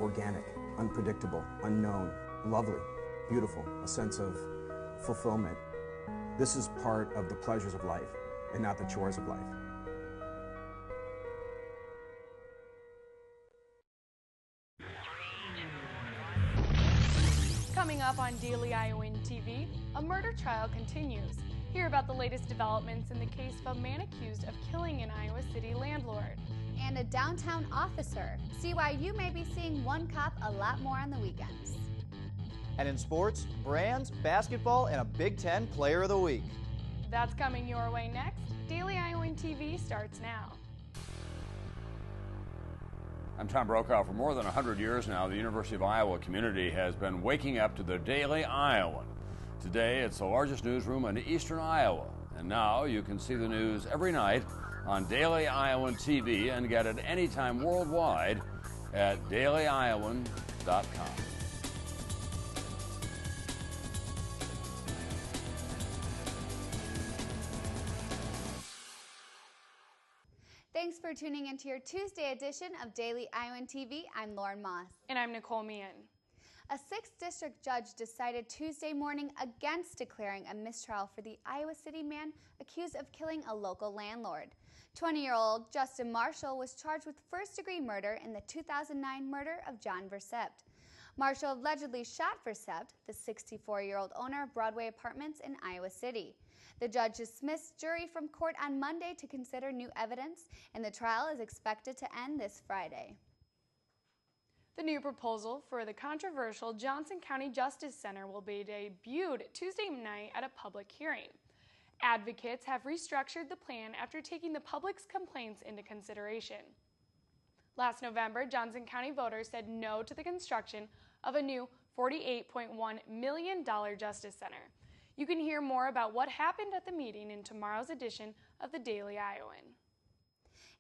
organic, unpredictable, unknown, lovely, beautiful, a sense of fulfillment. This is part of the pleasures of life and not the chores of life. Coming up on Daily Iowan TV, a murder trial continues. Hear about the latest developments in the case of a man accused of killing an Iowa City landlord. And a downtown officer. See why you may be seeing one cop a lot more on the weekends. And in sports, brands, basketball, and a Big Ten Player of the Week. That's coming your way next. Daily Iowan TV starts now. I'm Tom Brokaw. For more than 100 years now, the University of Iowa community has been waking up to the Daily Iowan. Today, it's the largest newsroom in eastern Iowa. And now you can see the news every night on Daily Iowan TV and get it anytime worldwide at dailyiowan.com. Thanks for tuning into your Tuesday edition of Daily Iowan TV. I'm Lauren Moss. And I'm Nicole Meehan. A 6th District judge decided Tuesday morning against declaring a mistrial for the Iowa City man accused of killing a local landlord. 20-year-old Justin Marshall was charged with first-degree murder in the 2009 murder of John Versept. Marshall allegedly shot Versept, the 64-year-old owner of Broadway Apartments in Iowa City. The judge dismissed jury from court on Monday to consider new evidence, and the trial is expected to end this Friday. The new proposal for the controversial Johnson County Justice Center will be debuted Tuesday night at a public hearing. Advocates have restructured the plan after taking the public's complaints into consideration. Last November, Johnson County voters said no to the construction of a new $48.1 million Justice Center. You can hear more about what happened at the meeting in tomorrow's edition of the Daily Iowan.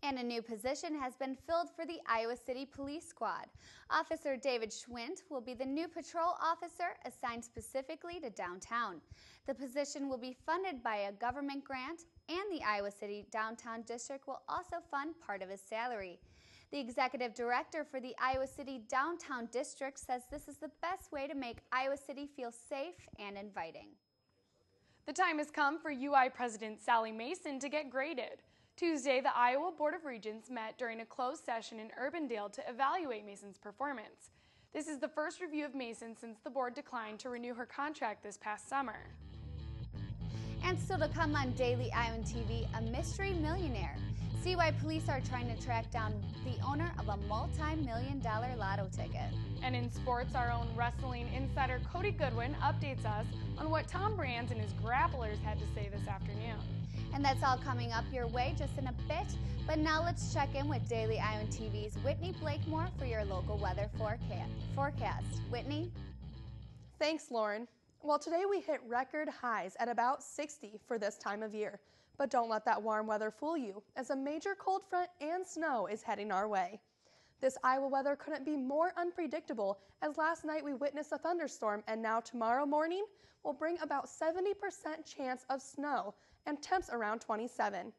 And a new position has been filled for the Iowa City Police Squad. Officer David Schwint will be the new patrol officer assigned specifically to downtown. The position will be funded by a government grant, and the Iowa City Downtown District will also fund part of his salary. The executive director for the Iowa City Downtown District says this is the best way to make Iowa City feel safe and inviting. The time has come for UI President Sally Mason to get graded. Tuesday, the Iowa Board of Regents met during a closed session in Urbandale to evaluate Mason's performance. This is the first review of Mason since the board declined to renew her contract this past summer. And still to come on Daily Iowan TV, a mystery millionaire. See why police are trying to track down the owner of a multi-million-dollar lotto ticket. And in sports, our own wrestling insider Cody Goodwin updates us on what Tom Brands and his grapplers had to say this afternoon. And that's all coming up your way just in a bit. But now let's check in with Daily Iowan TV's Whitney Blakemore for your local weather forecast. Whitney? Thanks, Lauren. Well, today we hit record highs at about 60 for this time of year. But don't let that warm weather fool you, as a major cold front and snow is heading our way. This Iowa weather couldn't be more unpredictable, as last night we witnessed a thunderstorm, and now tomorrow morning will bring about 70% chance of snow and temps around 27.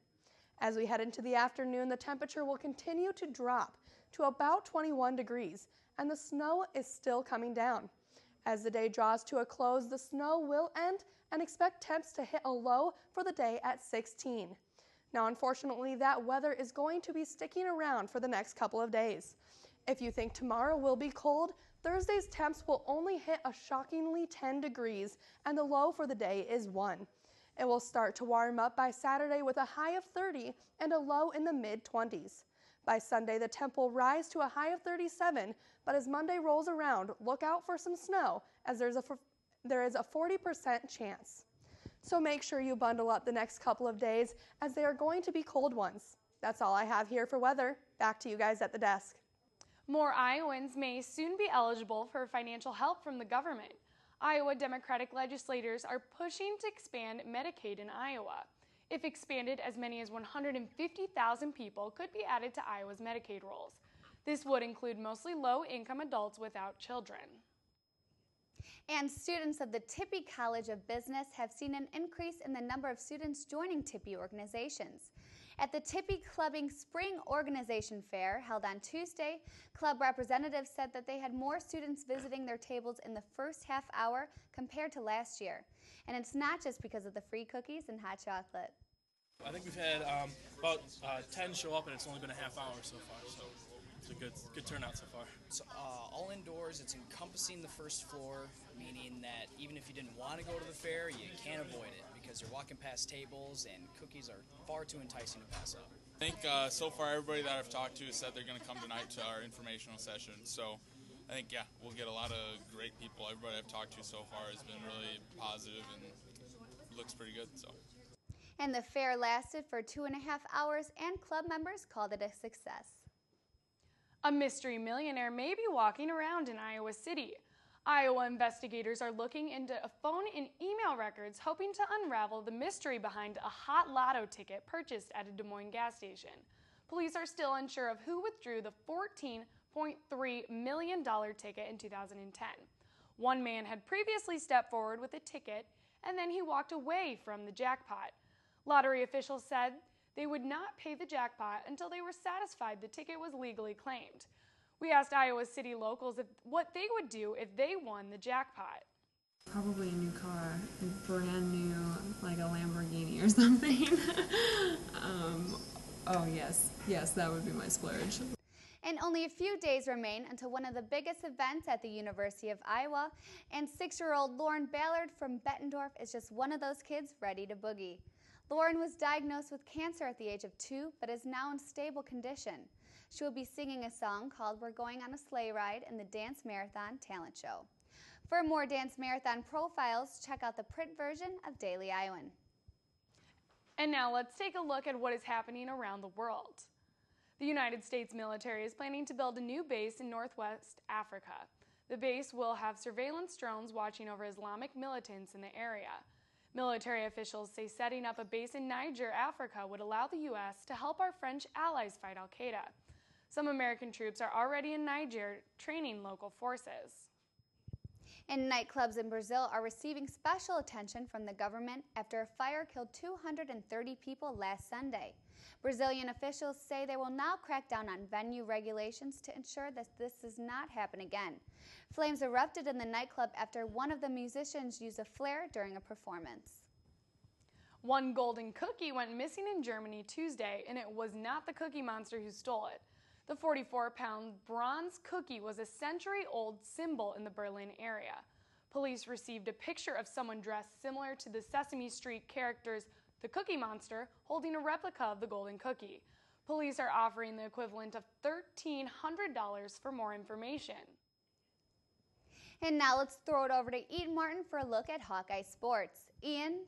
As we head into the afternoon, the temperature will continue to drop to about 21 degrees, and the snow is still coming down. As the day draws to a close, the snow will end, and expect temps to hit a low for the day at 16. Now, unfortunately, that weather is going to be sticking around for the next couple of days. If you think tomorrow will be cold, Thursday's temps will only hit a shockingly 10 degrees, and the low for the day is 1. It will start to warm up by Saturday with a high of 30 and a low in the mid-20s. By Sunday, the temp will rise to a high of 37, but as Monday rolls around, look out for some snow, as there is a 40% chance. So make sure you bundle up the next couple of days, as they are going to be cold ones. That's all I have here for weather. Back to you guys at the desk. More Iowans may soon be eligible for financial help from the government. Iowa Democratic legislators are pushing to expand Medicaid in Iowa. If expanded, as many as 150,000 people could be added to Iowa's Medicaid rolls. This would include mostly low-income adults without children. And students of the Tippie College of Business have seen an increase in the number of students joining Tippie organizations. At the Tippy Clubbing Spring Organization Fair held on Tuesday, club representatives said that they had more students visiting their tables in the first half hour compared to last year. And it's not just because of the free cookies and hot chocolate. I think we've had about 10 show up, and it's only been a half hour so far, so it's a good turnout so far. It's all indoors. It's encompassing the first floor, meaning that even if you didn't want to go to the fair, you can't avoid it because you're walking past tables and cookies are far too enticing to pass up. I think so far everybody that I've talked to has said they're going to come tonight to our informational session. So I think, yeah, we'll get a lot of great people. Everybody I've talked to so far has been really positive and looks pretty good. So. And the fair lasted for 2.5 hours, and club members called it a success. A mystery millionaire may be walking around in Iowa City. Iowa investigators are looking into phone and email records, hoping to unravel the mystery behind a hot lotto ticket purchased at a Des Moines gas station. Police are still unsure of who withdrew the $14.3 million ticket in 2010. One man had previously stepped forward with a ticket, and then he walked away from the jackpot. Lottery officials said they would not pay the jackpot until they were satisfied the ticket was legally claimed. We asked Iowa City locals what they would do if they won the jackpot. Probably a new car, a brand new, like a Lamborghini or something. Oh yes, that would be my splurge. And only a few days remain until one of the biggest events at the University of Iowa, and 6-year-old Lauren Ballard from Bettendorf is just one of those kids ready to boogie. Lauren was diagnosed with cancer at the age of 2, but is now in stable condition. She will be singing a song called We're Going on a Sleigh Ride in the Dance Marathon Talent Show. For more Dance Marathon profiles, check out the print version of Daily Iowan. And now let's take a look at what is happening around the world. The United States military is planning to build a new base in Northwest Africa. The base will have surveillance drones watching over Islamic militants in the area. Military officials say setting up a base in Niger, Africa would allow the U.S. to help our French allies fight al-Qaeda. Some American troops are already in Niger training local forces. And nightclubs in Brazil are receiving special attention from the government after a fire killed 230 people last Sunday. Brazilian officials say they will now crack down on venue regulations to ensure that this does not happen again. Flames erupted in the nightclub after one of the musicians used a flare during a performance. One golden cookie went missing in Germany Tuesday, and it was not the Cookie Monster who stole it. The 44-pound bronze cookie was a century-old symbol in the Berlin area. Police received a picture of someone dressed similar to the Sesame Street characters The Cookie Monster holding a replica of the golden cookie. Police are offering the equivalent of $1,300 for more information. And now let's throw it over to Ian Martin for a look at Hawkeye sports. Ian?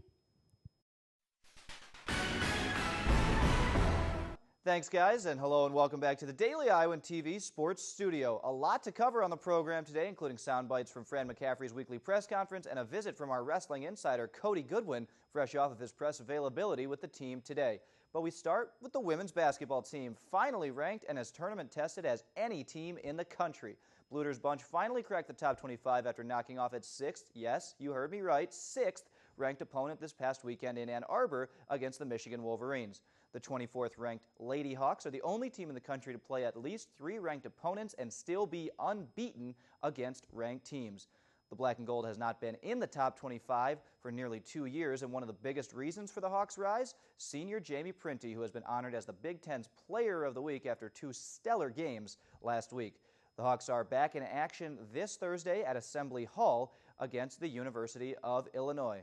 Thanks, guys, and hello and welcome back to the Daily Iowan TV Sports Studio. A lot to cover on the program today, including sound bites from Fran McCaffrey's weekly press conference and a visit from our wrestling insider, Cody Goodwin, fresh off of his press availability with the team today. But we start with the women's basketball team, finally ranked and as tournament tested as any team in the country. Bluter's bunch finally cracked the top 25 after knocking off its 6th, yes, you heard me right, 6th ranked opponent this past weekend in Ann Arbor against the Michigan Wolverines. The 24th ranked Lady Hawks are the only team in the country to play at least 3 ranked opponents and still be unbeaten against ranked teams. The Black and Gold has not been in the top 25 for nearly 2 years, and one of the biggest reasons for the Hawks' rise, senior Jamie Printy, who has been honored as the Big Ten's Player of the Week after 2 stellar games last week. The Hawks are back in action this Thursday at Assembly Hall against the University of Illinois.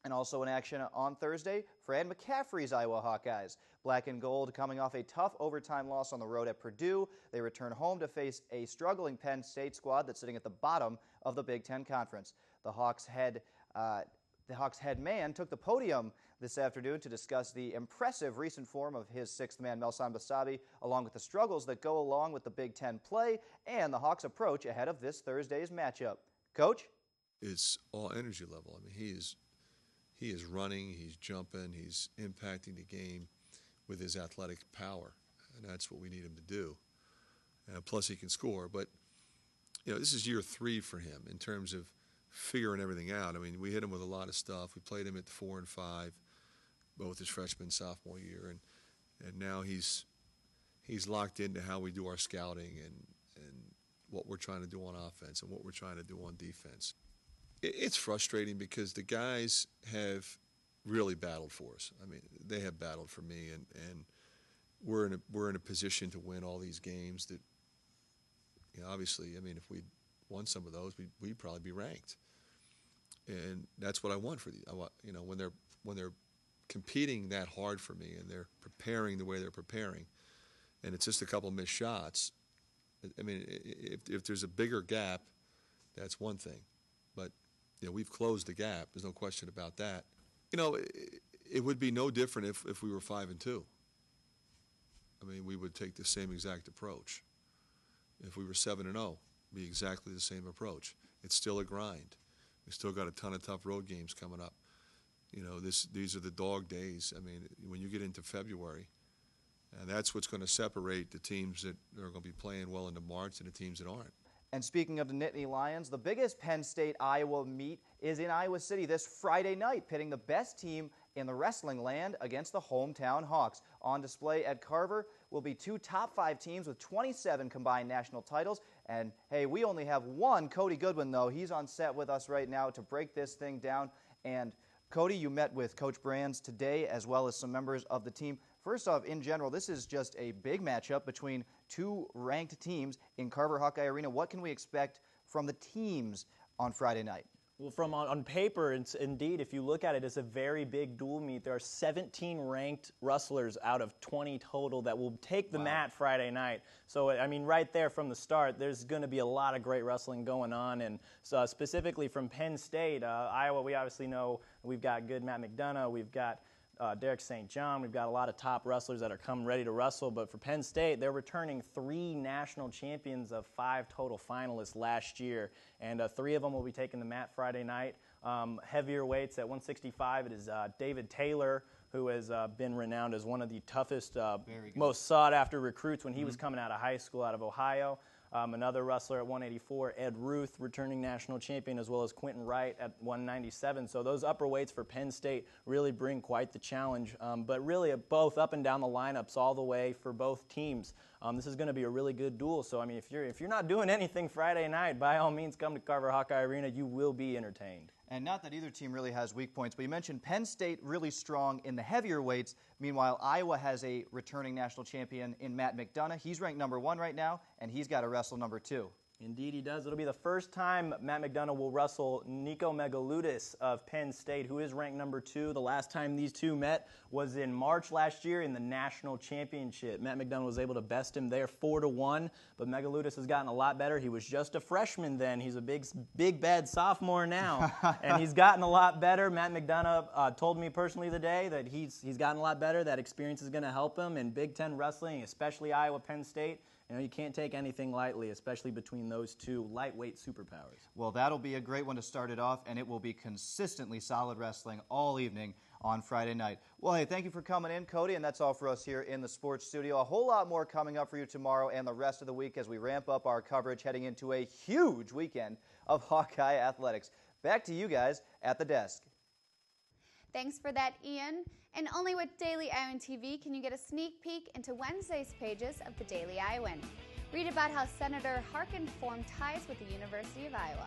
And also in action on Thursday, Fran McCaffrey's Iowa Hawkeyes. Black and Gold coming off a tough overtime loss on the road at Purdue. They return home to face a struggling Penn State squad that's sitting at the bottom of the Big Ten Conference. The Hawks head man took the podium this afternoon to discuss the impressive recent form of his 6th man, Melsan Basabi, along with the struggles that go along with the Big Ten play and the Hawks' approach ahead of this Thursday's matchup. Coach? It's all energy level. I mean, he is running, he's jumping, he's impacting the game with his athletic power, and that's what we need him to do. Plus, he can score. But this is year 3 for him in terms of figuring everything out. I mean, we hit him with a lot of stuff. We played him at 4 and 5, both his freshman and sophomore year, and And now he's locked into how we do our scouting and what we're trying to do on offense and what we're trying to do on defense. It's frustrating because the guys have really battled for us. I mean, they have battled for me, and we're in a position to win all these games that, you know, obviously, I mean, if we won some of those, we'd probably be ranked. And that's what I want for the. I want, you know, when they're competing that hard for me and they're preparing the way they're preparing, and it's just a couple missed shots. I mean, if there's a bigger gap, that's one thing. But, you know, we've closed the gap. There's no question about that. You know, it would be no different if we were 5-2. I mean, we would take the same exact approach. If we were 7-0, it'd be exactly the same approach. It's still a grind. We still got a ton of tough road games coming up. You know, these are the dog days. I mean, when you get into February, and that's what's going to separate the teams that are going to be playing well into March and the teams that aren't. And speaking of the Nittany Lions, the biggest Penn State-Iowa meet is in Iowa City this Friday night, pitting the best team in the wrestling land against the hometown Hawks. On display at Carver will be 2 top 5 teams with 27 combined national titles. And, hey, we only have one Cody Goodwin, though. He's on set with us right now to break this thing down. And, Cody, you met with Coach Brands today as well as some members of the team. First off, in general, this is just a big matchup between 2 ranked teams in Carver Hawkeye Arena. What can we expect from the teams on Friday night? Well, from on paper, it's indeed, if you look at it, it's a very big dual meet. There are 17 ranked wrestlers out of 20 total that will take the mat Friday night. So, I mean, right there from the start, there's going to be a lot of great wrestling going on. And so specifically from Penn State, Iowa, we obviously know we've got good Matt McDonough, we've got Derek St. John. We've got a lot of top wrestlers that are coming ready to wrestle. But for Penn State, they're returning 3 national champions of 5 total finalists last year. And 3 of them will be taking the mat Friday night. Heavier weights at 165, it is David Taylor, who has been renowned as one of the toughest, most sought-after recruits when he was coming out of high school out of Ohio. Another wrestler at 184, Ed Ruth, returning national champion, as well as Quentin Wright at 197. So those upper weights for Penn State really bring quite the challenge. But really, both up and down the lineups all the way for both teams. This is going to be a really good duel. So I mean, if you're not doing anything Friday night, by all means, come to Carver Hawkeye Arena. You will be entertained. And not that either team really has weak points, but you mentioned Penn State really strong in the heavier weights. Meanwhile, Iowa has a returning national champion in Matt McDonough. He's ranked number 1 right now, and he's got to wrestle number 2. Indeed, he does. It'll be the first time Matt McDonough will wrestle Nico Megaludis of Penn State, who is ranked number 2. The last time these two met was in March last year in the national championship. Matt McDonough was able to best him there 4-1, but Megaludis has gotten a lot better. He was just a freshman then. He's a big bad sophomore now, and he's gotten a lot better. Matt McDonough told me personally today that he's gotten a lot better. That experience is going to help him in Big Ten wrestling, especially Iowa Penn State. You know, you can't take anything lightly, especially between those 2 lightweight superpowers. Well, that'll be a great one to start it off, and it will be consistently solid wrestling all evening on Friday night. Well, hey, thank you for coming in, Cody, and that's all for us here in the sports studio. A whole lot more coming up for you tomorrow and the rest of the week as we ramp up our coverage heading into a huge weekend of Hawkeye athletics. Back to you guys at the desk. Thanks for that, Ian. And only with Daily Iowan TV can you get a sneak peek into Wednesday's pages of the Daily Iowan. Read about how Senator Harkin formed ties with the University of Iowa.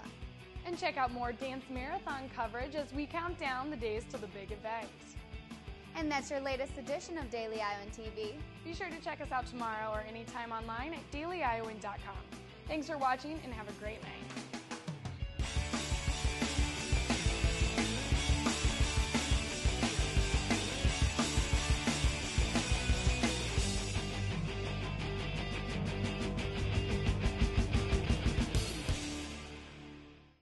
And check out more dance marathon coverage as we count down the days to the big events. And that's your latest edition of Daily Iowan TV. Be sure to check us out tomorrow or anytime online at dailyiowan.com. Thanks for watching and have a great night.